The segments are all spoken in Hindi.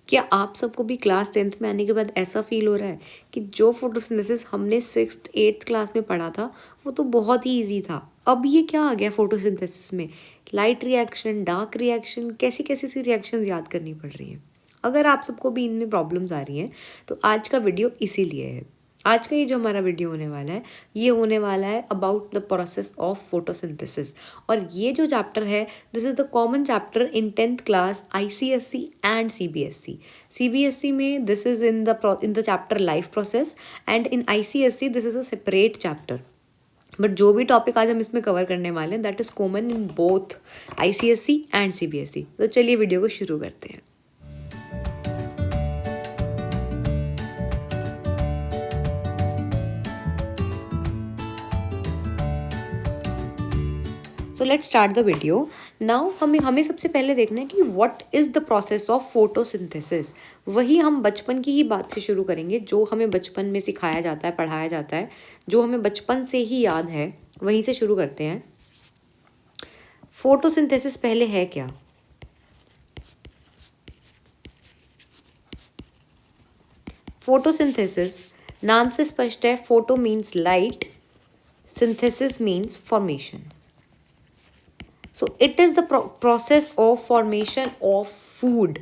क्या आप सबको भी क्लास 10th में आने के बाद ऐसा फील हो रहा है कि जो फोटोसिंथेसिस हमने 6th 8th क्लास में पढ़ा था वो तो बहुत ही ईजी था, अब ये क्या आ गया फोटोसिंथेसिस में? लाइट रिएक्शन, डार्क रिएक्शन, कैसी कैसी सी रिएक्शंस याद करनी पड़ रही है। अगर आप सबको भी इनमें प्रॉब्लम्स आ रही हैं तो आज का वीडियो इसीलिए है। आज का ये जो हमारा वीडियो होने वाला है ये होने वाला है about the process of photosynthesis. और ये जो चैप्टर है this is the common chapter in 10th class ICSE and CBSE। CBSE में this is in the chapter life process and in ICSE this is a separate chapter. But जो भी टॉपिक आज हम इसमें कवर करने वाले हैं that is common in both ICSE and CBSE। तो चलिए वीडियो को शुरू करते हैं। So let's start the video now. हमें सबसे पहले देखना है कि what is the process of photosynthesis. वही हम बचपन की ही बात से शुरू करेंगे, जो हमें बचपन में सिखाया जाता है, पढ़ाया जाता है, जो हमें बचपन से ही याद है, वहीं से शुरू करते हैं। फोटोसिंथेसिस पहले है क्या? फोटोसिंथेसिस नाम से स्पष्ट है, photo means light, synthesis means formation. So it is the process of formation of food.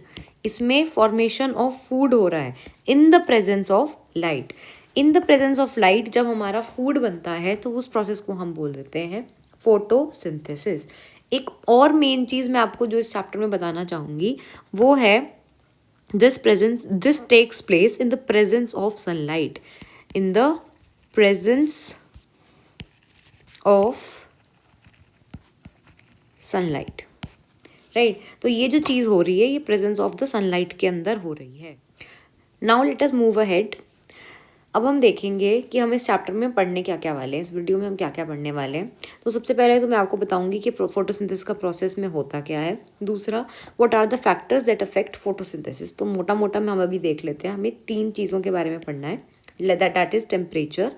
इसमें फॉर्मेशन ऑफ फूड हो रहा है इन the presence of light. In the presence of light जब हमारा फूड बनता है तो उस प्रोसेस को हम बोल देते हैं फोटोसिंथेसिस। एक और मेन चीज़ मैं आपको जो इस चैप्टर में बताना चाहूँगी वो है this takes place in the presence of sunlight. In the presence of sunlight, right. तो ये जो चीज़ हो रही है ये प्रेजेंस ऑफ द सनलाइट के अंदर हो रही है। Now let us move ahead. अब हम देखेंगे कि हम इस चैप्टर में पढ़ने क्या क्या वाले हैं, इस वीडियो में हम क्या क्या पढ़ने वाले हैं। तो सबसे पहले तो मैं आपको बताऊंगी कि फोटोसिंथेसिस का प्रोसेस में होता क्या है। दूसरा, what are the factors that affect photosynthesis. तो मोटा मोटा में हम अभी देख लेते हैं। हमें 3 चीज़ों के बारे में पढ़ना है। That is temperature,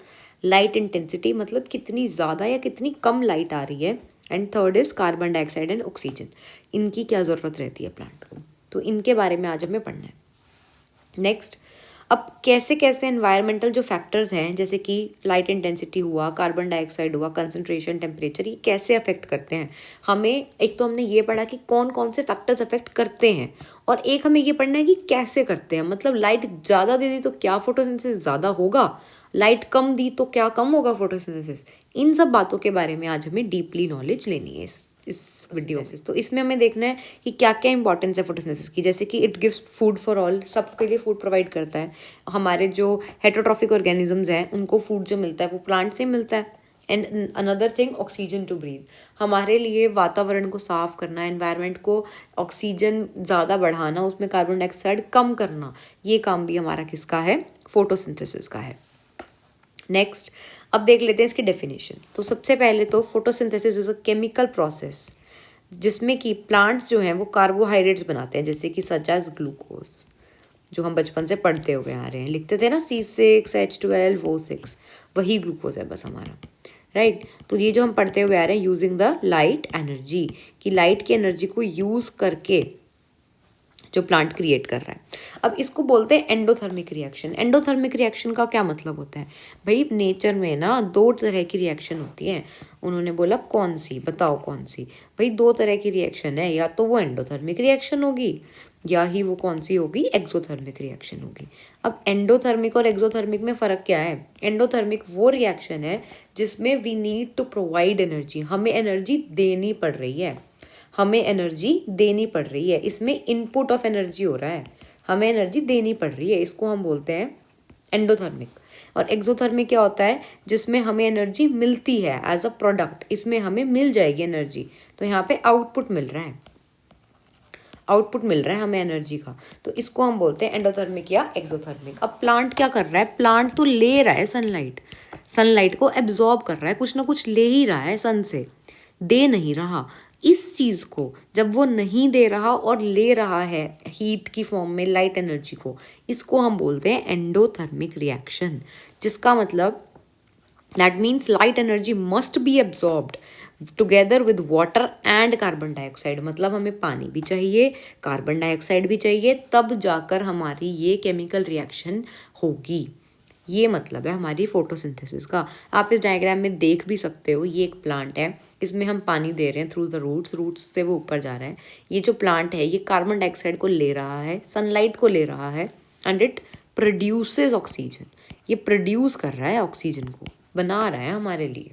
light intensity मतलब कितनी ज़्यादा या कितनी कम लाइट आ रही है, and third is carbon dioxide and oxygen. इनकी क्या ज़रूरत रहती है प्लांट को, तो इनके बारे में आज हमें पढ़ना है। नेक्स्ट, अब कैसे कैसे एनवायरमेंटल जो फैक्टर्स हैं जैसे कि लाइट इंटेंसिटी हुआ, कार्बन डाइऑक्साइड हुआ, कंसंट्रेशन, टेम्परेचर, ये कैसे अफेक्ट करते हैं हमें। एक तो हमने ये पढ़ा कि कौन कौन से फैक्टर्स अफेक्ट करते हैं, और एक हमें ये पढ़ना है कि कैसे करते हैं। मतलब लाइट ज़्यादा दे दी तो क्या फोटोसिंथेसिस ज़्यादा होगा, लाइट कम दी तो क्या कम होगा फोटोसिंथेसिस। इन सब बातों के बारे में आज हमें डीपली नॉलेज लेनी है इस वीडियो में। तो इसमें हमें देखना है कि क्या क्या इंपॉर्टेंस है फोटोसिंथेसिस की। जैसे कि it gives food for all, सबके लिए फूड प्रोवाइड करता है। हमारे जो हेटेरोट्रॉफिक ऑर्गेनिजम्स हैं उनको फूड जो मिलता है वो प्लांट से मिलता है। And another thing, oxygen to breathe. हमारे लिए वातावरण को साफ करना, एनवायरनमेंट को ऑक्सीजन ज़्यादा बढ़ाना, उसमें कार्बन डाइऑक्साइड कम करना, ये काम भी हमारा किसका है? फोटोसिंथेसिस का है। नेक्स्ट, अब देख लेते हैं इसकी डेफिनेशन। तो सबसे पहले तो photosynthesis is a chemical process जिसमें कि प्लांट्स जो हैं वो कार्बोहाइड्रेट्स बनाते हैं, जैसे कि सच एज ग्लूकोज, जो हम बचपन से पढ़ते हुए आ रहे हैं, लिखते थे ना C6H12O6, वही ग्लूकोज है बस हमारा, राइट। तो ये जो हम पढ़ते हुए आ रहे हैं यूजिंग द लाइट एनर्जी, कि लाइट की एनर्जी को यूज़ करके जो प्लांट क्रिएट कर रहा है। अब इसको बोलते हैं एंडोथर्मिक रिएक्शन। एंडोथर्मिक रिएक्शन का क्या मतलब होता है भाई? नेचर में ना 2 तरह की रिएक्शन होती है। उन्होंने बोला कौन सी, बताओ कौन सी? भाई 2 तरह की रिएक्शन है, या तो वो एंडोथर्मिक रिएक्शन होगी या ही वो कौन सी होगी? एक्सोथर्मिक रिएक्शन होगी। अब एंडोथर्मिक और एक्सोथर्मिक में फ़र्क क्या है? एंडोथर्मिक वो रिएक्शन है जिसमें we need to provide energy, हमें एनर्जी देनी पड़ रही है, हमें एनर्जी देनी पड़ रही है, इसमें इनपुट ऑफ एनर्जी हो रहा है, हमें एनर्जी देनी पड़ रही है, इसको हम बोलते हैं एंडोथर्मिक। और एक्सोथर्मिक क्या होता है? जिसमें हमें एनर्जी मिलती है एज अ प्रोडक्ट, इसमें हमें मिल जाएगी एनर्जी, तो यहाँ पे आउटपुट मिल रहा है, आउटपुट मिल रहा है हमें एनर्जी का, तो इसको हम बोलते हैं एंडोथर्मिक या एक्सोथर्मिक। अब प्लांट क्या कर रहा है? प्लांट तो ले रहा है सनलाइट, सनलाइट को एब्जॉर्ब कर रहा है, कुछ ना कुछ ले ही रहा है सन से, दे नहीं रहा। इस चीज़ को जब वो नहीं दे रहा और ले रहा है हीट की फॉर्म में, लाइट एनर्जी को, इसको हम बोलते हैं एंडोथर्मिक रिएक्शन, जिसका मतलब that means light energy must be absorbed together with water and carbon dioxide, मतलब हमें पानी भी चाहिए, कार्बन डाइऑक्साइड भी चाहिए, तब जाकर हमारी ये केमिकल रिएक्शन होगी। ये मतलब है हमारी फोटोसिंथेसिस का। आप इस डायग्राम में देख भी सकते हो, ये एक प्लांट है, इसमें हम पानी दे रहे हैं थ्रू द रूट्स, रूट्स से वो ऊपर जा रहा है। ये जो प्लांट है ये कार्बन डाइऑक्साइड को ले रहा है, सनलाइट को ले रहा है, एंड इट प्रोड्यूसेस ऑक्सीजन। ये प्रोड्यूस कर रहा है ऑक्सीजन को, बना रहा है हमारे लिए।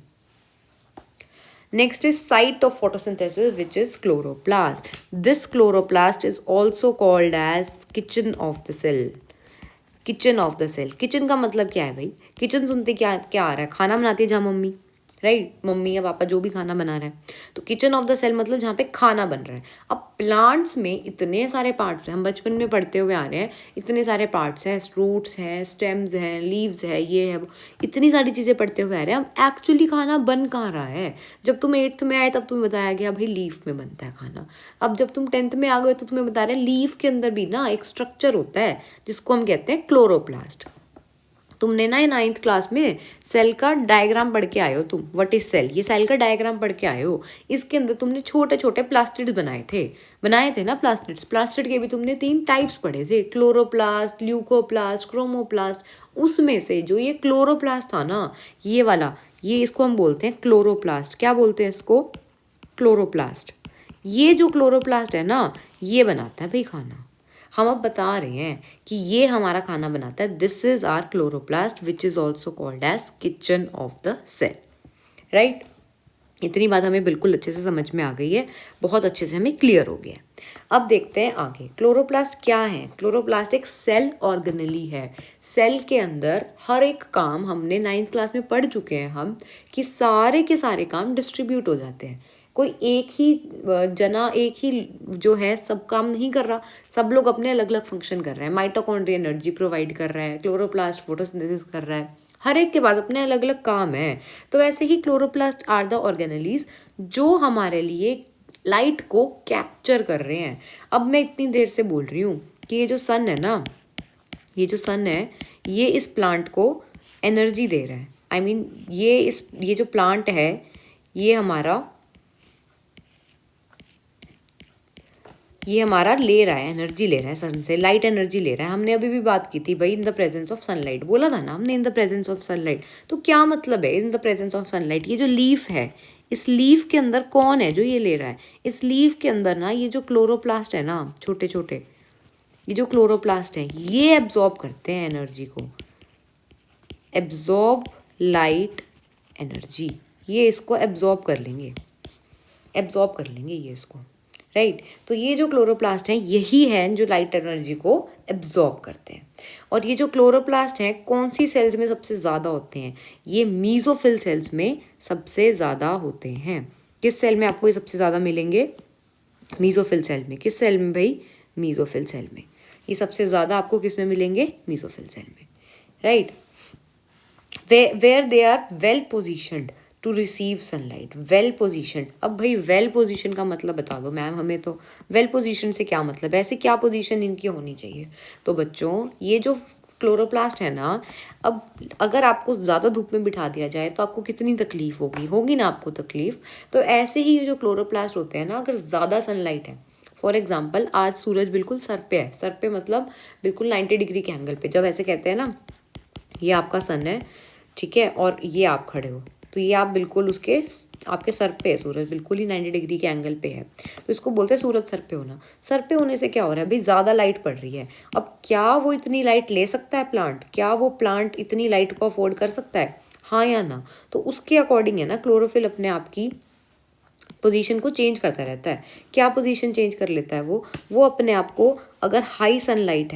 Next is site of photosynthesis, which is chloroplast. This chloroplast is also called as kitchen of the cell. Kitchen of the cell, kitchen का मतलब क्या है भाई? किचन सुनते क्या क्या आ रहा है? खाना बनाती है जहाँ मम्मी, राइट? मम्मी या पापा जो भी खाना बना रहा है, तो किचन ऑफ द सेल मतलब जहाँ पे खाना बन रहा है। अब प्लांट्स में इतने सारे पार्ट्स हैं, हम बचपन में पढ़ते हुए आ रहे हैं, इतने सारे पार्ट्स हैं, रूट्स हैं, स्टेम्स हैं, लीव्स है, ये है वो, इतनी सारी चीज़ें पढ़ते हुए आ रहे हैं। हम एक्चुअली खाना बन कहाँ रहा है? जब तुम 8th में आए तब तुम्हें बताया गया भाई लीफ में बनता है खाना। अब जब तुम 10th में आ गए तो तुम्हें बता रहे हैं लीफ के अंदर भी ना एक स्ट्रक्चर होता है जिसको हम कहते हैं क्लोरोप्लास्ट। तुमने ना 9th क्लास में सेल का डायग्राम पढ़ के आए हो तुम, व्हाट इज सेल, ये सेल का डायग्राम पढ़ के आए हो। इसके अंदर तुमने छोटे छोटे प्लास्टिड्स बनाए थे ना प्लास्टिड्स। प्लास्टिड के भी तुमने 3 टाइप्स पढ़े थे, क्लोरोप्लास्ट, ल्यूकोप्लास्ट, क्रोमोप्लास्ट। उसमें से जो ये क्लोरोप्लास्ट था ना, ये वाला, ये इसको हम बोलते हैं क्लोरोप्लास्ट। क्या बोलते हैं इसको? क्लोरोप्लास्ट। ये जो क्लोरोप्लास्ट है ना, ये बनाता है भाई खाना। हम अब बता रहे हैं कि ये हमारा खाना बनाता है। This is our chloroplast which is also called as kitchen of the cell, right? इतनी बात हमें बिल्कुल अच्छे से समझ में आ गई है, बहुत अच्छे से हमें क्लियर हो गया। अब देखते हैं आगे, क्लोरोप्लास्ट क्या है? क्लोरोप्लास्ट एक सेल ऑर्गेनेली है। सेल के अंदर हर एक काम, हमने 9th क्लास में पढ़ चुके हैं हम, कि सारे के सारे काम डिस्ट्रीब्यूट हो जाते हैं। कोई एक ही जना, एक ही जो है सब काम नहीं कर रहा, सब लोग अपने अलग अलग फंक्शन कर रहे हैं। माइटोकॉन्ड्रिया एनर्जी प्रोवाइड कर रहा है, क्लोरोप्लास्ट फोटोसिंथेसिस कर रहा है, हर एक के पास अपने अलग अलग काम है। तो ऐसे ही क्लोरोप्लास्ट आर द ऑर्गेनेलीज जो हमारे लिए लाइट को कैप्चर कर रहे हैं। अब मैं इतनी देर से बोल रही हूँ कि ये जो सन है ना, ये जो सन है, ये इस प्लांट को एनर्जी दे रहा है। आई मीन ये जो प्लांट है, ये हमारा ले रहा है, एनर्जी ले रहा है सन से, लाइट एनर्जी ले रहा है। हमने अभी भी बात की थी भाई, इन द प्रेजेंस ऑफ सनलाइट, बोला था ना हमने, इन द प्रेजेंस ऑफ सनलाइट। तो क्या मतलब है इन द प्रेजेंस ऑफ सनलाइट? ये जो लीफ है, इस लीफ के अंदर कौन है जो ये ले रहा है? इस लीफ के अंदर ना ये जो क्लोरोप्लास्ट है ना, छोटे छोटे ये जो क्लोरोप्लास्ट है, ये एब्जॉर्ब करते हैं एनर्जी को, एब्जॉर्ब लाइट एनर्जी। ये इसको एब्जॉर्ब कर लेंगे ये इसको, राइट? तो ये जो क्लोरोप्लास्ट हैं, यही हैं जो लाइट एनर्जी को एब्जॉर्ब करते हैं। और ये जो क्लोरोप्लास्ट हैं, कौन सी सेल्स में सबसे ज़्यादा होते हैं? ये मीजोफिल सेल्स में सबसे ज़्यादा होते हैं। किस सेल में आपको ये सबसे ज़्यादा मिलेंगे? मीजोफिल सेल में। किस सेल में भाई? मीजोफिल सेल में। ये सबसे ज़्यादा आपको किस में मिलेंगे? मीजोफिल सेल में, right? Where they are well positioned to receive sunlight. Well position, अब भाई वेल पोजिशन का मतलब बता दो मैम हमें। तो वेल पोजिशन से क्या मतलब है? ऐसे क्या पोजिशन इनकी होनी चाहिए? तो बच्चों, ये जो क्लोरोप्लास्ट है ना, अब अगर आपको ज़्यादा धूप में बिठा दिया जाए तो आपको कितनी तकलीफ होगी ना आपको तकलीफ। तो ऐसे ही ये जो क्लोरोप्लास्ट होते हैं ना, अगर ज़्यादा सनलाइट है, फॉर एग्जाम्पल आज सूरज बिल्कुल सर पे है, सर पे मतलब बिल्कुल 90 डिग्री के एंगल पे, जब ऐसे कहते हैं ना, ये आपका सन है, ठीक है, और ये आप खड़े हो, तो ये आप बिल्कुल आपके सर पे है सूरज, बिल्कुल ही 90 डिग्री के एंगल पे है, तो इसको बोलते हैं सूरज सर पे होना। सर पे होने से क्या हो रहा है भाई? ज़्यादा लाइट पड़ रही है। अब क्या वो इतनी लाइट ले सकता है प्लांट? क्या वो प्लांट इतनी लाइट को अफोर्ड कर सकता है? हाँ या ना? तो उसके अकॉर्डिंग है ना, क्लोरोफिल अपने आप की पोजीशन को चेंज करता रहता है। क्या पोजीशन चेंज कर लेता है वो अपने आप को, अगर हाई सनलाइट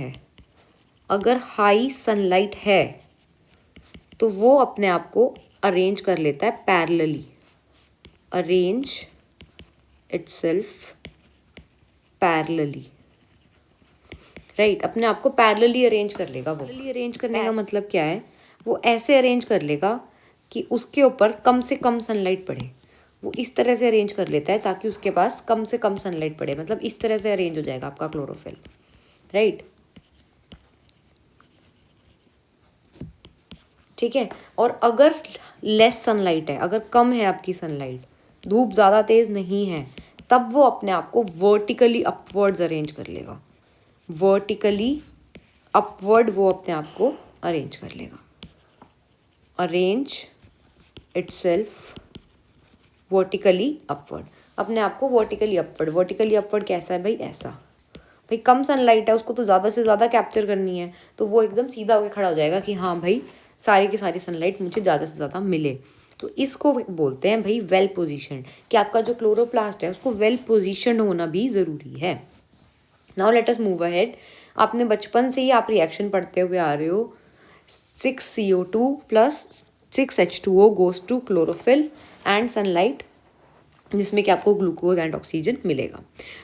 है तो वो अपने आप को अरेंज कर लेता है parallelly, arrange itself parallelly, right? अपने आप को पैरेलली अरेंज कर लेगा वो। पैरेलली अरेंज करने का मतलब क्या है? वो ऐसे अरेंज कर लेगा कि उसके ऊपर कम से कम सनलाइट पड़े। वो इस तरह से अरेंज कर लेता है ताकि उसके पास कम से कम सनलाइट पड़े, मतलब इस तरह से अरेंज हो जाएगा आपका क्लोरोफिल, राइट? ठीक है। और अगर लेस सनलाइट है, अगर कम है आपकी सनलाइट, धूप ज़्यादा तेज़ नहीं है, तब वो अपने आप को वर्टिकली अपवर्ड्स अरेंज कर लेगा। वर्टिकली अपवर्ड वो अपने आप को अरेंज कर लेगा। अरेंज इटसेल्फ वर्टिकली अपवर्ड, अपने आप को वर्टिकली अपवर्ड। वर्टिकली अपवर्ड कैसा है भाई? ऐसा। भाई कम सनलाइट है, उसको तो ज़्यादा से ज़्यादा कैप्चर करनी है, तो वो एकदम सीधा होकर खड़ा हो जाएगा कि हाँ भाई सारी की सारी सनलाइट मुझे ज़्यादा से ज़्यादा मिले। तो इसको बोलते हैं भाई वेल पोजीशन्ड, कि आपका जो क्लोरोप्लास्ट है उसको वेल पोजीशन्ड होना भी ज़रूरी है। Now let us move ahead. आपने बचपन से ही आप रिएक्शन पढ़ते हुए आ रहे हो, 6CO2 plus 6H2O goes to chlorophyll and sunlight, जिसमें कि आपको ग्लूकोज एंड ऑक्सीजन मिलेगा।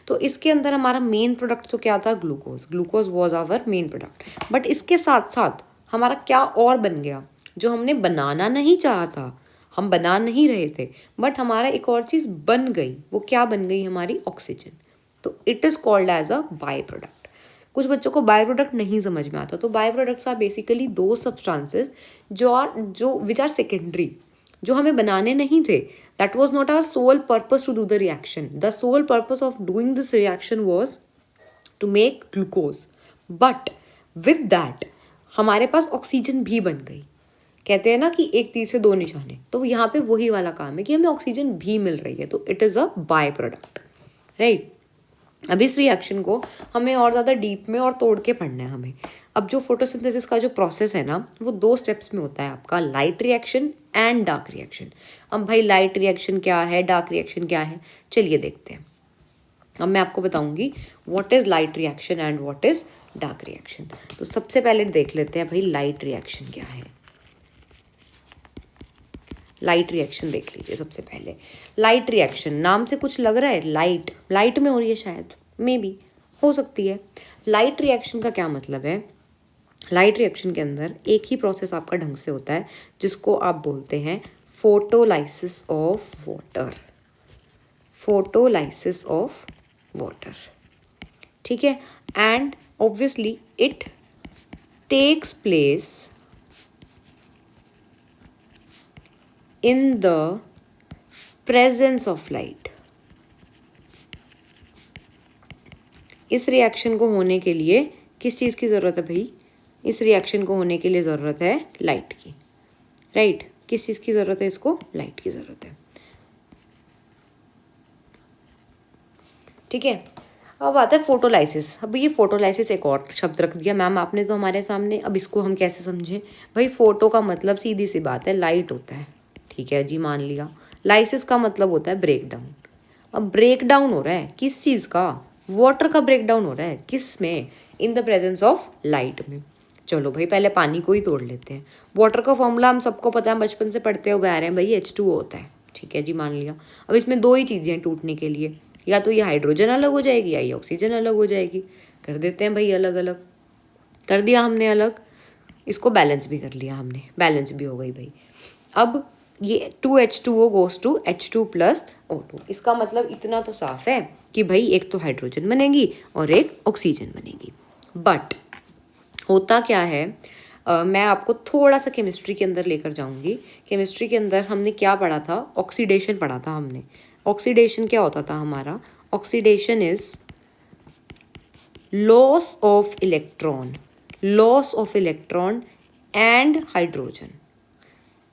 तो इसके अंदर हमारा मेन प्रोडक्ट तो क्या था? Glucose. Glucose was our main product. But इसके साथ साथ हमारा क्या और बन गया, जो हमने बनाना नहीं चाहा था, हम बना नहीं रहे थे, बट हमारा एक और चीज़ बन गई। वो क्या बन गई? हमारी ऑक्सीजन। तो it is called as a by product. कुछ बच्चों को बाय प्रोडक्ट नहीं समझ में आता, तो बाय प्रोडक्ट्स आर बेसिकली दो सब्सटेंसेस जो विच आर सेकेंडरी, जो हमें बनाने नहीं थे। That was not our sole purpose to do the reaction. The sole purpose of doing this reaction was to make glucose. But with that हमारे पास ऑक्सीजन भी बन गई। कहते हैं ना कि एक तीर से दो निशाने, तो यहाँ पे वही वाला काम है कि हमें ऑक्सीजन भी मिल रही है, तो it is a by product, right. अब इस रिएक्शन को हमें और ज़्यादा डीप में और तोड़ के पढ़ना है हमें। अब जो फोटोसिंथेसिस का जो प्रोसेस है ना, वो दो स्टेप्स में होता है आपका, light reaction and dark reaction. अब भाई लाइट रिएक्शन क्या है, डार्क रिएक्शन क्या है, चलिए देखते हैं। अब मैं आपको बताऊंगी what is light reaction and what is dark reaction. तो सबसे पहले देख लेते हैं भाई लाइट रिएक्शन क्या है। लाइट रिएक्शन देख लीजिए सबसे पहले। लाइट रिएक्शन, नाम से कुछ लग रहा है, लाइट लाइट में हो रही है शायद, मे बी हो सकती है। लाइट रिएक्शन का क्या मतलब है? लाइट रिएक्शन के अंदर एक ही प्रोसेस आपका ढंग से होता है, जिसको आप बोलते हैं photolysis of water. Photolysis of water, ठीक है। And obviously it takes place in the presence of light। इस रिएक्शन को होने के लिए किस चीज़ की ज़रूरत है भाई? इस रिएक्शन को होने के लिए ज़रूरत है लाइट की, राइट। किस चीज़ की ज़रूरत है इसको? लाइट की ज़रूरत है, ठीक है। अब आता है फोटोलाइसिस। अब ये फोटोलाइसिस एक और शब्द रख दिया मैम आपने तो हमारे सामने। अब इसको हम कैसे समझें भाई? फोटो का मतलब सीधी सी बात है लाइट होता है, ठीक है जी, मान लिया। लाइसिस का मतलब होता है ब्रेक डाउन। अब ब्रेक डाउन हो रहा है किस चीज़ का? वाटर का ब्रेक डाउन हो रहा है, किस में? इन द प्रेजेंस ऑफ लाइट में। चलो भाई पहले पानी को ही तोड़ लेते हैं। वाटर का फॉर्मूला हम सबको पता है, बचपन से पढ़ते हुए आ रहे हैं भाई, H2O होता है, ठीक है जी, मान लिया। अब इसमें दो ही चीज़ें हैं टूटने के लिए, या तो ये हाइड्रोजन अलग हो जाएगी या ये ऑक्सीजन अलग हो जाएगी। कर देते हैं भाई अलग अलग। कर दिया हमने अलग, इसको बैलेंस भी कर लिया हमने, बैलेंस भी हो गई भाई। अब ये 2H2O goes to H2 plus O2। इसका मतलब इतना तो साफ है कि भाई एक तो हाइड्रोजन बनेगी और एक ऑक्सीजन बनेगी। बट होता क्या है, मैं आपको थोड़ा सा केमिस्ट्री के अंदर लेकर जाऊंगी। केमिस्ट्री के अंदर हमने क्या पढ़ा था? ऑक्सीडेशन पढ़ा था हमने। ऑक्सीडेशन क्या होता था हमारा? Oxidation is loss of electron, loss of electron and hydrogen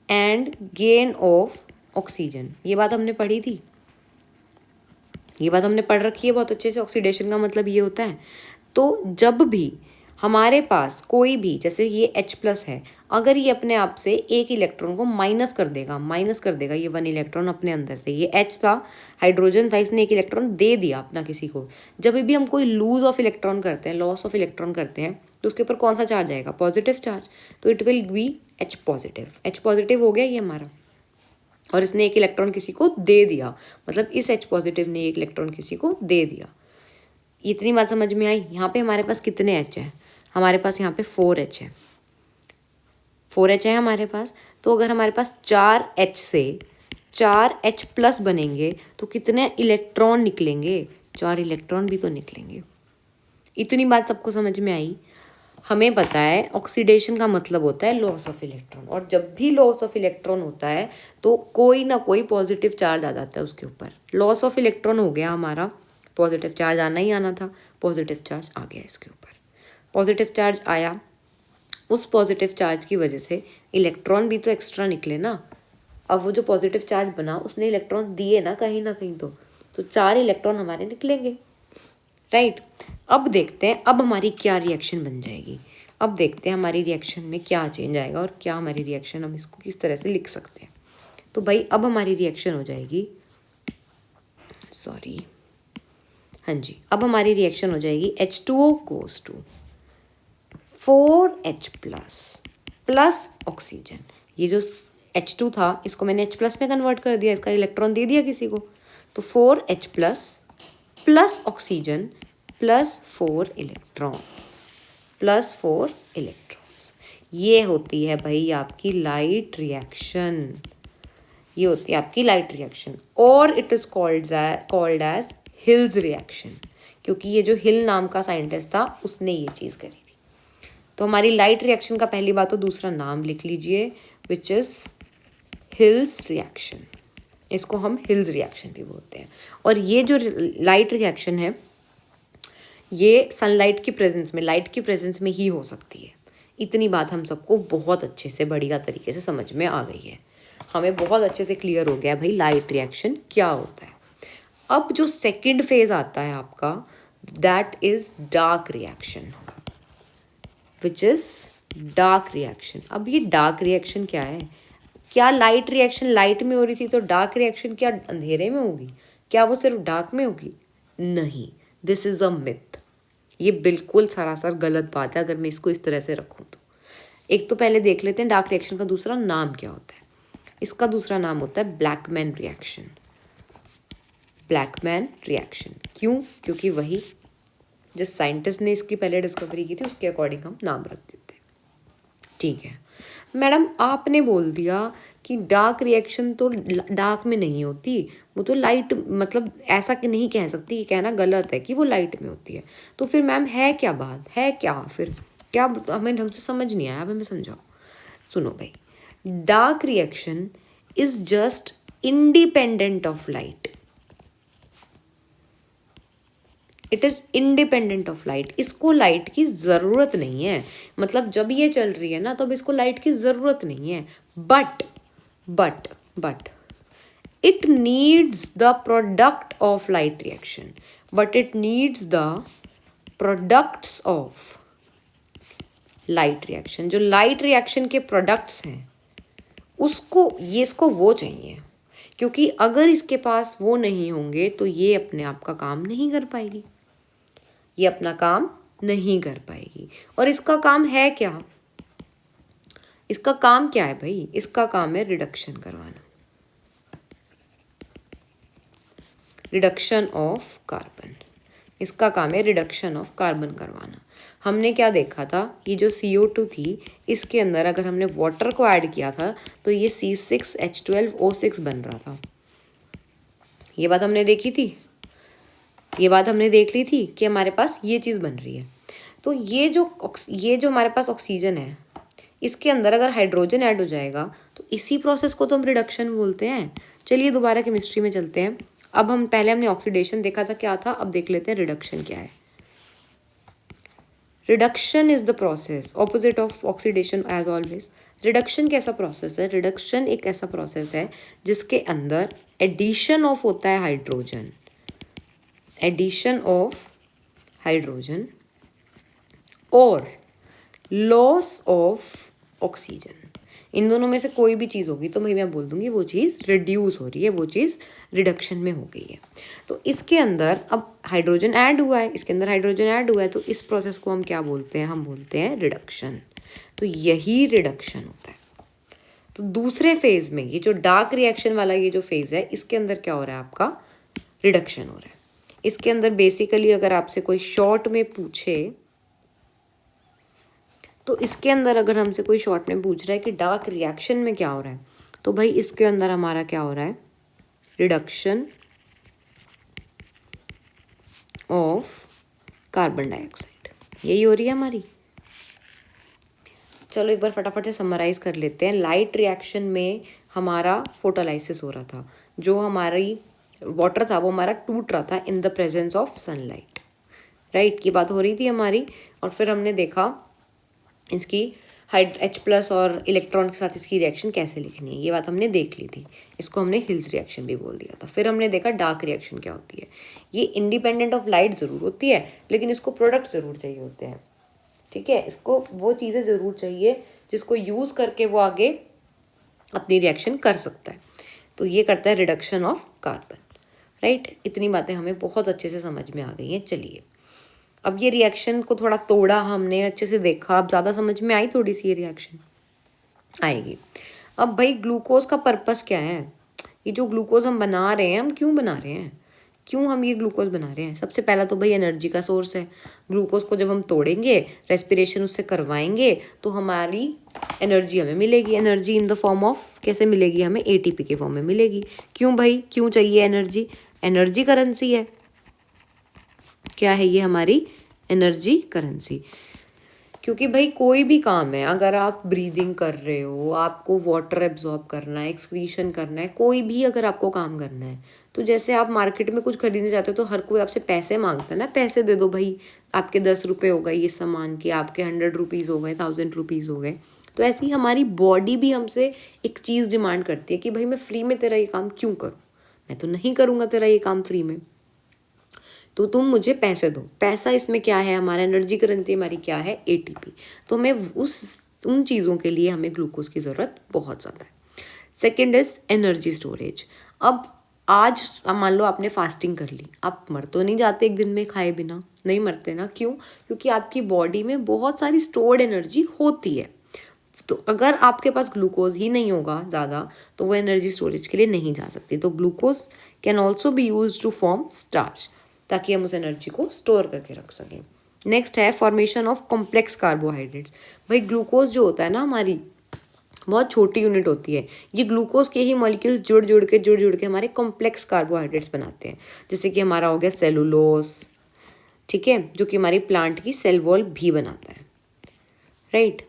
and gain of oxygen. ये बात हमने पढ़ी थी, ये बात हमने पढ़ रखी है बहुत अच्छे से। ऑक्सीडेशन का मतलब ये होता है। तो जब भी हमारे पास कोई भी, जैसे ये H+ है, अगर ये अपने आप से एक इलेक्ट्रॉन को माइनस कर देगा ये 1 इलेक्ट्रॉन अपने अंदर से, ये H था, हाइड्रोजन था, इसने एक इलेक्ट्रॉन दे दिया अपना किसी को। जब भी हम कोई लूज ऑफ इलेक्ट्रॉन करते हैं, लॉस ऑफ इलेक्ट्रॉन करते हैं, तो उसके ऊपर कौन सा चार्ज आएगा? Positive charge. तो it will be H positive. H positive हो गया ये हमारा, और इसने एक इलेक्ट्रॉन किसी को दे दिया, मतलब इस H पॉजिटिव ने एक इलेक्ट्रॉन किसी को दे दिया। इतनी बात समझ में आई? यहाँ पे हमारे पास कितने H है? हमारे पास यहाँ पे 4H है, 4H है हमारे पास। तो अगर हमारे पास 4H से 4H+ बनेंगे तो कितने इलेक्ट्रॉन निकलेंगे? 4 इलेक्ट्रॉन भी तो निकलेंगे। इतनी बात सबको समझ में आई? हमें पता है ऑक्सीडेशन का मतलब होता है लॉस ऑफ इलेक्ट्रॉन, और जब भी लॉस ऑफ इलेक्ट्रॉन होता है तो कोई ना कोई पॉजिटिव चार्ज आ जाता है उसके ऊपर। लॉस ऑफ इलेक्ट्रॉन हो गया हमारा, पॉजिटिव चार्ज आना ही आना था, पॉजिटिव चार्ज आ गया इसके ऊपर। पॉजिटिव चार्ज आया, उस पॉजिटिव चार्ज की वजह से इलेक्ट्रॉन भी तो एक्स्ट्रा निकले ना। अब वो जो पॉजिटिव चार्ज बना उसने इलेक्ट्रॉन दिए ना कहीं तो 4 इलेक्ट्रॉन हमारे निकलेंगे, राइट। अब देखते हैं अब हमारी क्या रिएक्शन बन जाएगी। अब देखते हैं हमारी रिएक्शन में क्या चेंज आएगा और क्या हमारी रिएक्शन, हम इसको किस तरह से लिख सकते हैं। तो भाई अब हमारी रिएक्शन हो जाएगी, सॉरी, हाँ जी, अब हमारी रिएक्शन हो जाएगी H2O goes to 4H plus oxygen. ये जो H2 था इसको मैंने H+ में कन्वर्ट कर दिया, इसका इलेक्ट्रॉन दे दिया किसी को, तो 4H+ plus oxygen plus 4 electrons. ये होती है भाई आपकी लाइट रिएक्शन, ये होती है आपकी लाइट रिएक्शन, और it is called as Hill's reaction, क्योंकि ये जो हिल नाम का साइंटिस्ट था उसने ये चीज़ करी थी। तो हमारी लाइट रिएक्शन का पहली बात तो दूसरा नाम लिख लीजिए, विच इज़ हिल्स रिएक्शन। इसको हम हिल्स रिएक्शन भी बोलते हैं। और ये जो लाइट रिएक्शन है ये सनलाइट की प्रेजेंस में, लाइट की प्रेजेंस में ही हो सकती है। इतनी बात हम सबको बहुत अच्छे से बढ़िया तरीके से समझ में आ गई है, हमें बहुत अच्छे से क्लियर हो गया भाई लाइट रिएक्शन क्या होता है। अब जो सेकंड फेज आता है आपका, that is dark reaction, which is dark reaction. अब ये डार्क रिएक्शन क्या है? क्या लाइट रिएक्शन लाइट में हो रही थी तो डार्क रिएक्शन क्या अंधेरे में होगी? क्या वो सिर्फ डार्क में होगी? नहीं, दिस इज अ मिथ। ये बिल्कुल सरासर गलत बात है अगर मैं इसको इस तरह से रखूं तो। एक तो पहले देख लेते हैं डार्क रिएक्शन का दूसरा नाम क्या होता है। इसका दूसरा नाम होता है ब्लैकमैन रिएक्शन। ब्लैकमैन रिएक्शन क्यों? क्योंकि वही जिस साइंटिस्ट ने इसकी पहले डिस्कवरी की थी उसके अकॉर्डिंग हम नाम रख देते हैं। ठीक है मैडम, आपने बोल दिया कि डार्क रिएक्शन तो डार्क में नहीं होती, वो तो लाइट, मतलब ऐसा कि नहीं कह सकती, ये कहना गलत है कि वो लाइट में होती है। तो फिर मैम है क्या बात, है क्या फिर, क्या हमें ढंग से समझ नहीं आया, अब हमें समझाओ। सुनो भाई, dark reaction is just independent of light. It is independent of light. इसको लाइट की ज़रूरत नहीं है, मतलब जब ये चल रही है ना तब इसको लाइट की ज़रूरत नहीं है। But it needs the product of light reaction, but it needs the products of light reaction. जो लाइट रिएक्शन के प्रोडक्ट्स हैं इसको वो चाहिए, क्योंकि अगर इसके पास वो नहीं होंगे तो ये अपने आप का काम नहीं कर पाएगी, ये अपना काम नहीं कर पाएगी। और इसका काम है क्या? इसका काम क्या है भाई? इसका काम है रिडक्शन करवाना, रिडक्शन ऑफ कार्बन। इसका काम है रिडक्शन ऑफ कार्बन करवाना। हमने क्या देखा था, ये जो CO2 थी इसके अंदर अगर हमने वाटर को ऐड किया था तो ये C6H12O6 बन रहा था। ये बात हमने देखी थी, ये बात हमने देख ली थी कि हमारे पास ये चीज़ बन रही है। तो ये जो हमारे पास ऑक्सीजन है इसके अंदर अगर हाइड्रोजन ऐड हो जाएगा तो इसी प्रोसेस को तो हम रिडक्शन बोलते हैं। चलिए दोबारा केमिस्ट्री में चलते हैं। अब हम पहले हमने ऑक्सीडेशन देखा था क्या था, अब देख लेते हैं रिडक्शन क्या है। Reduction is the process opposite of oxidation as always. Reduction कैसा प्रोसेस है? रिडक्शन एक ऐसा प्रोसेस है जिसके अंदर एडिशन ऑफ होता है हाइड्रोजन, एडिशन ऑफ हाइड्रोजन और लॉस ऑफ ऑक्सीजन। इन दोनों में से कोई भी चीज़ होगी तो मैं बोल दूंगी वो चीज़ रिड्यूस हो रही है, वो चीज़ रिडक्शन में हो गई है। तो इसके अंदर अब हाइड्रोजन ऐड हुआ है, इसके अंदर हाइड्रोजन ऐड हुआ है, तो इस प्रोसेस को हम क्या बोलते हैं? हम बोलते हैं रिडक्शन। तो यही रिडक्शन होता है। तो दूसरे फेज में ये जो डार्क रिएक्शन वाला ये जो फेज है इसके अंदर क्या हो रहा है? आपका रिडक्शन हो रहा है। इसके अंदर बेसिकली अगर आपसे कोई शॉर्ट में पूछे तो इसके अंदर अगर हमसे कोई शॉर्ट में पूछ रहा है कि डार्क रिएक्शन में क्या हो रहा है, तो भाई इसके अंदर हमारा क्या हो रहा है? रिडक्शन ऑफ कार्बन डाइऑक्साइड, यही हो रही है हमारी। चलो एक बार फटाफट से समराइज कर लेते हैं। लाइट रिएक्शन में हमारा फोटोलाइसिस हो रहा था, जो हमारी वाटर था वो हमारा टूट रहा था इन the presence of sunlight, right, की बात हो रही थी हमारी। और फिर हमने देखा इसकी H+ और इलेक्ट्रॉन के साथ इसकी रिएक्शन कैसे लिखनी है, ये बात हमने देख ली थी। इसको हमने हिल्स रिएक्शन भी बोल दिया था। फिर हमने देखा डार्क रिएक्शन क्या होती है। ये इंडिपेंडेंट ऑफ लाइट ज़रूर होती है, लेकिन इसको प्रोडक्ट ज़रूर चाहिए होते हैं, ठीक है। इसको वो चीज़ें ज़रूर चाहिए जिसको यूज़ करके वो आगे अपनी रिएक्शन कर सकता है। तो ये करता है रिडक्शन ऑफ कार्बन, राइट। इतनी बातें हमें बहुत अच्छे से समझ में आ गई हैं। चलिए अब ये रिएक्शन को थोड़ा तोड़ा हमने, अच्छे से देखा, अब ज़्यादा समझ में आई थोड़ी सी ये रिएक्शन आएगी। अब भाई ग्लूकोज का पर्पस क्या है? ये जो ग्लूकोज हम बना रहे हैं, हम क्यों बना रहे हैं, क्यों हम ये ग्लूकोज बना रहे हैं? सबसे पहला तो भाई एनर्जी का सोर्स है। ग्लूकोज को जब हम तोड़ेंगे, रेस्पिरेशन उससे करवाएंगे, तो हमारी एनर्जी हमें मिलेगी। Energy in the form of कैसे मिलेगी हमें? ATP के फॉर्म में मिलेगी। क्यों भाई, क्यों चाहिए एनर्जी? एनर्जी करेंसी है। क्या है ये? हमारी एनर्जी करेंसी। क्योंकि भाई कोई भी काम है, अगर आप ब्रीदिंग कर रहे हो, आपको वाटर एब्जॉर्ब करना है, एक्सक्रीशन करना है, कोई भी अगर आपको काम करना है, तो जैसे आप मार्केट में कुछ खरीदने जाते हो तो हर कोई आपसे पैसे मांगता है ना, पैसे दे दो भाई, आपके 10 रुपये हो गए ये सामान के, आपके 100 रुपीज़ हो गए, 1000 रुपीज़ हो गए। तो ऐसे ही हमारी बॉडी भी हमसे एक चीज़ डिमांड करती है कि भाई मैं फ्री में तेरा ये काम क्यों करूँ, मैं तो नहीं करूँगा तेरा ये काम फ्री में, तो तुम मुझे पैसे दो। पैसा इसमें क्या है? हमारा एनर्जी करेंसी हमारी क्या है? ATP। तो हमें उन चीज़ों के लिए हमें ग्लूकोज की ज़रूरत बहुत ज़्यादा है। Second is energy storage. अब आज मान लो आपने फास्टिंग कर ली, आप मर तो नहीं जाते एक दिन में खाए बिना, नहीं मरते ना। क्यों? क्योंकि आपकी बॉडी में बहुत सारी स्टोर्ड एनर्जी होती है। तो अगर आपके पास ग्लूकोज ही नहीं होगा ज़्यादा, तो वो एनर्जी स्टोरेज के लिए नहीं जा सकती। तो glucose can also be use to form starch, ताकि हम उस एनर्जी को स्टोर करके रख सकें। नेक्स्ट है फॉर्मेशन ऑफ कॉम्प्लेक्स कार्बोहाइड्रेट्स। भाई ग्लूकोज जो होता है ना, हमारी बहुत छोटी यूनिट होती है। ये ग्लूकोज के ही मॉलिक्यूल्स जुड़ जुड़ के हमारे कॉम्प्लेक्स कार्बोहाइड्रेट्स बनाते हैं। जैसे कि हमारा हो गया सेलुलोस, ठीक है, जो कि हमारी प्लांट की सेल वॉल भी बनाता है, राइट।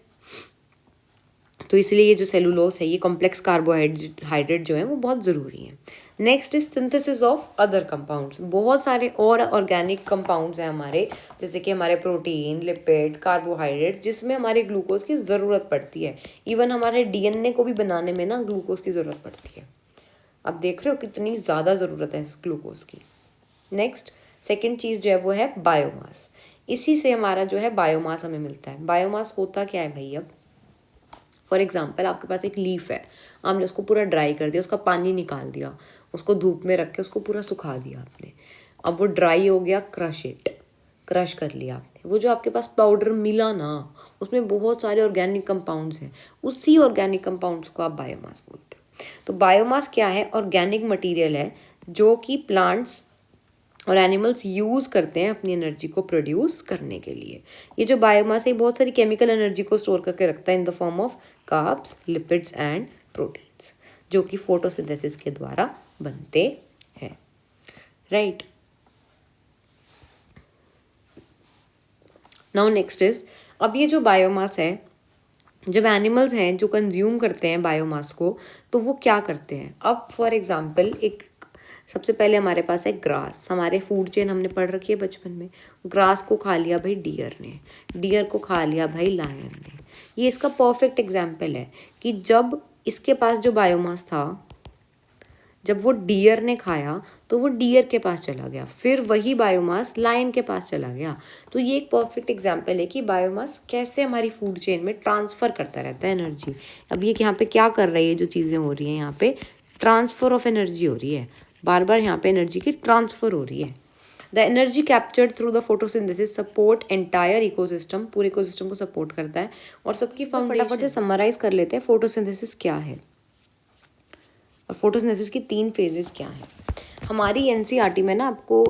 तो इसलिए ये जो सेलुलोस है, ये कॉम्प्लेक्स कार्बोहाइड्रेट जो है वो बहुत ज़रूरी है। Next is synthesis of other compounds. बहुत सारे और ऑर्गेनिक कंपाउंड्स हैं हमारे, जैसे कि हमारे प्रोटीन, लिपिड, कार्बोहाइड्रेट, जिसमें हमारे ग्लूकोज की ज़रूरत पड़ती है। इवन हमारे DNA को भी बनाने में ना ग्लूकोज की ज़रूरत पड़ती है। अब देख रहे हो कितनी ज़्यादा ज़रूरत है इस ग्लूकोज की। नेक्स्ट सेकेंड चीज़ जो है वो है बायोमास। इसी से हमारा जो है बायोमास हमें मिलता है। बायोमास होता क्या है भाई? अब फॉर एग्जाम्पल आपके पास एक लीफ है, आपने उसको पूरा ड्राई कर दिया, उसका पानी निकाल दिया, उसको धूप में रख के उसको पूरा सुखा दिया आपने। अब वो ड्राई हो गया, क्रश कर लिया आपने। वो जो आपके पास पाउडर मिला ना, उसमें बहुत सारे ऑर्गेनिक कंपाउंड्स हैं। उसी ऑर्गेनिक कंपाउंड्स को आप बायोमास बोलते हो। तो बायोमास क्या है? ऑर्गेनिक मटीरियल है जो कि प्लांट्स और एनिमल्स यूज़ करते हैं अपनी एनर्जी को प्रोड्यूस करने के लिए। ये जो बायोमास है बहुत सारी केमिकल एनर्जी को स्टोर करके रखता है in the form of carbs, lipids and proteins, जो कि फोटोसिंथेसिस के द्वारा बनते हैं, राइट। नाउ नेक्स्ट इज, अब ये जो बायोमास है, जब एनिमल्स हैं जो कंज्यूम करते हैं बायोमास को, तो वो क्या करते हैं? अब फॉर एग्जांपल एक सबसे पहले हमारे पास है ग्रास। हमारे फूड चेन हमने पढ़ रखी है बचपन में। ग्रास को खा लिया भाई डियर ने, डियर को खा लिया भाई लायन ने। ये इसका परफेक्ट एग्जाम्पल है कि जब इसके पास जो बायोमास था, जब वो डियर ने खाया तो वो डियर के पास चला गया, फिर वही बायोमास लायन के पास चला गया। तो ये एक परफेक्ट एग्जाम्पल है कि बायोमास कैसे हमारी फूड चेन में ट्रांसफ़र करता रहता है एनर्जी। अब ये यहाँ पे क्या कर रही है, जो चीज़ें हो रही हैं यहाँ पे ट्रांसफ़र ऑफ एनर्जी हो रही है, बार बार यहाँ पे एनर्जी की ट्रांसफ़र हो रही है। The energy captured through the photosynthesis support entire ecosystem, पूरे इकोसिस्टम को सपोर्ट करता है। और सबकी फटाफट से समराइज कर लेते हैं फोटोसिंथेसिस क्या है और फोटोसिंथेसिस की 3 फेजेस क्या हैं। हमारी NCERT में ना आपको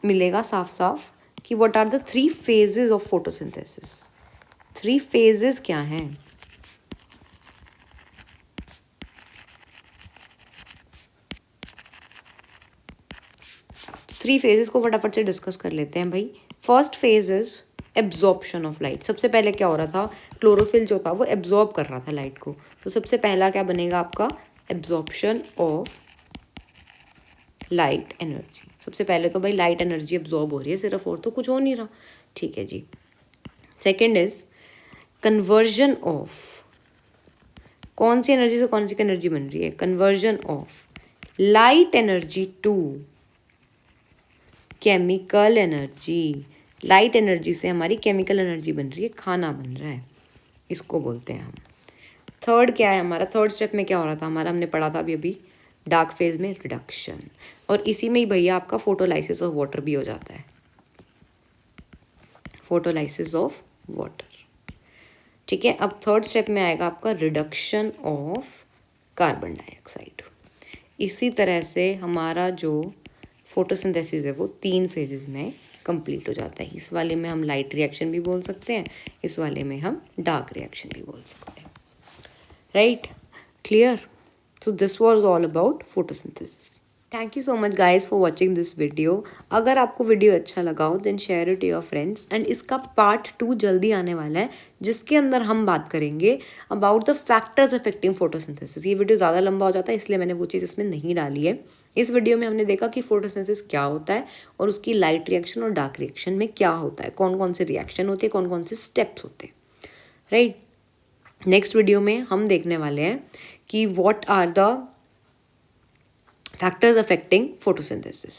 मिलेगा साफ साफ कि what are the 3 phases of photosynthesis. 3 phases क्या हैं? 3 फेजेस को फटाफट से डिस्कस कर लेते हैं भाई। First phase is absorption of light. सबसे पहले क्या हो रहा था, क्लोरोफिल जो था वो एब्जॉर्ब कर रहा था लाइट को, तो सबसे पहला क्या बनेगा आपका, एब्जॉर्प्शन ऑफ लाइट एनर्जी। सबसे पहले तो भाई लाइट एनर्जी एब्जॉर्ब हो रही है सिर्फ, और तो कुछ हो नहीं रहा, ठीक है जी। सेकेंड इज कन्वर्जन ऑफ, कौन सी एनर्जी से कौन सी एनर्जी बन रही है, conversion of light energy to chemical energy. Light energy से हमारी केमिकल एनर्जी बन रही है, खाना बन रहा है, इसको बोलते हैं हम। थर्ड क्या है हमारा, थर्ड स्टेप में क्या हो रहा था हमारा, हमने पढ़ा था अभी डार्क फेज में रिडक्शन, और इसी में ही भैया आपका फोटोलाइसिस ऑफ वाटर भी हो जाता है, फोटोलाइसिस ऑफ वाटर, ठीक है। अब थर्ड स्टेप में आएगा आपका रिडक्शन ऑफ कार्बन डाइऑक्साइड। इसी तरह से हमारा जो फोटोसिंथेसिस है वो 3 फेजेस में कंप्लीट हो जाता है। इस वाले में हम लाइट रिएक्शन भी बोल सकते हैं, इस वाले में हम डार्क रिएक्शन भी बोल सकते हैं, right, clear. So this was all about photosynthesis. Thank you so much guys for watching this video. अगर आपको वीडियो अच्छा लगा हो then share it to your friends, and इसका पार्ट 2 जल्दी आने वाला है जिसके अंदर हम बात करेंगे about the factors affecting photosynthesis. ये वीडियो ज़्यादा लंबा हो जाता है इसलिए मैंने वो चीज़ इसमें नहीं डाली है। इस वीडियो में हमने देखा कि फोटोसिंथेसिस क्या होता है और उसकी लाइट रिएक्शन और डार्क रिएक्शन में क्या होता है, कौन कौन से रिएक्शन होते हैं, कौन कौन से स्टेप्स होते हैं, राइट। नेक्स्ट वीडियो में हम देखने वाले हैं कि what are the factors affecting photosynthesis.